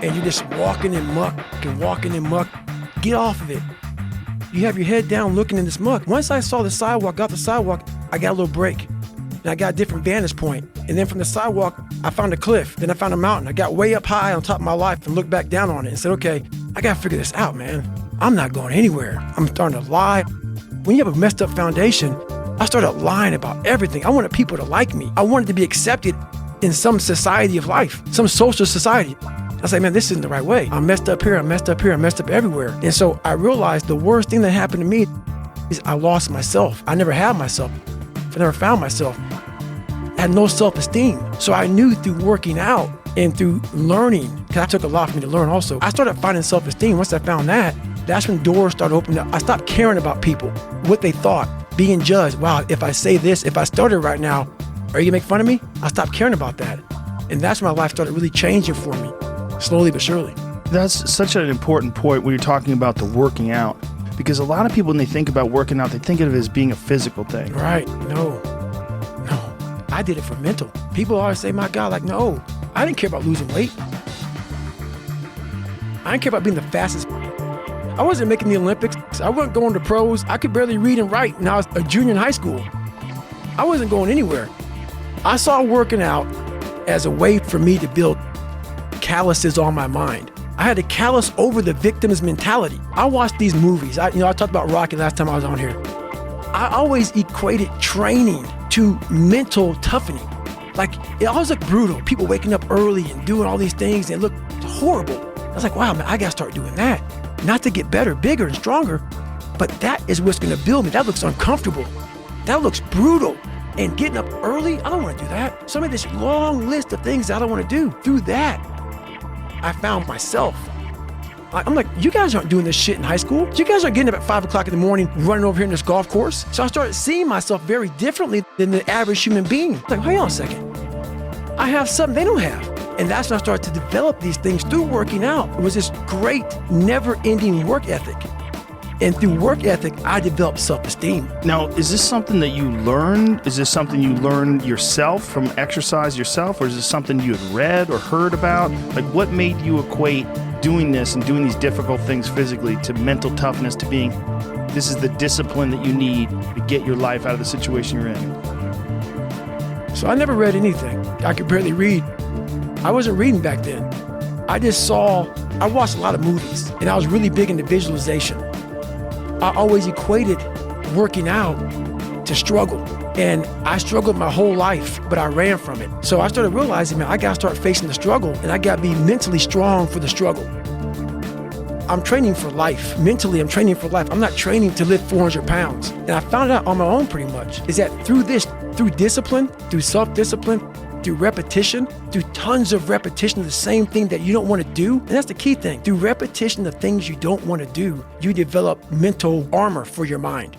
and you're just walking in muck and walking in muck. Get off of it. You have your head down looking in this muck. Once I saw the sidewalk, got the sidewalk, I got a little break. And I got a different vantage point. And then from the sidewalk, I found a cliff. Then I found a mountain. I got way up high on top of my life and looked back down on it and said, okay, I got to figure this out, man. I'm not going anywhere. I'm starting to lie. When you have a messed up foundation, I started lying about everything. I wanted people to like me. I wanted to be accepted in some society of life, some social society. I was like, man, this isn't the right way. I'm messed up here, I'm messed up here, I'm messed up everywhere. And so I realized the worst thing that happened to me is I lost myself. I never had myself. I never found myself. I had no self-esteem. So I knew through working out and through learning, because it took a lot for me to learn also, I started finding self-esteem. Once I found that, that's when doors started opening up. I stopped caring about people, what they thought, being judged. Wow, if I say this, if I started right now, are you gonna make fun of me? I stopped caring about that. And that's when my life started really changing for me, slowly but surely. That's such an important point when you're talking about the working out, because a lot of people, when they think about working out, they think of it as being a physical thing. Right, no. I did it for mental. People always say, my God, like, no, I didn't care about losing weight. I didn't care about being the fastest. I wasn't making the Olympics. I wasn't going to pros. I could barely read and write when I was a junior in high school. I wasn't going anywhere. I saw working out as a way for me to build calluses on my mind. I had to callus over the victim's mentality. I watched these movies. I talked about Rocky last time I was on here. I always equated training to mental toughening. Like, it always looked brutal. People waking up early and doing all these things, and it looked horrible. I was like, wow, man, I gotta start doing that. Not to get better, bigger, and stronger, but that is what's gonna build me. That looks uncomfortable. That looks brutal. And getting up early, I don't wanna do that. So I made this long list of things that I don't wanna do. Through that, I found myself. I'm like, you guys aren't doing this shit in high school. You guys aren't getting up at 5 o'clock in the morning, running over here in this golf course. So I started seeing myself very differently than the average human being. Like, hold on a second. I have something they don't have. And that's when I started to develop these things through working out. It was this great, never-ending work ethic. And through work ethic, I developed self-esteem. Now, is this something that you learned? Is this something you learned yourself from exercise yourself? Or is this something you had read or heard about? Like, what made you equate doing this and doing these difficult things physically to mental toughness, to being, this is the discipline that you need to get your life out of the situation you're in? So I never read anything. I could barely read. I wasn't reading back then. I watched a lot of movies, and I was really big into visualization. I always equated working out to struggle. And I struggled my whole life, but I ran from it. So I started realizing, man, I gotta start facing the struggle, and I gotta be mentally strong for the struggle. I'm training for life. Mentally, I'm training for life. I'm not training to lift 400 pounds. And I found out on my own pretty much, is that through discipline, through self-discipline, through repetition, through tons of repetition of the same thing that you don't want to do. And that's the key thing. Through repetition of things you don't want to do, you develop mental armor for your mind.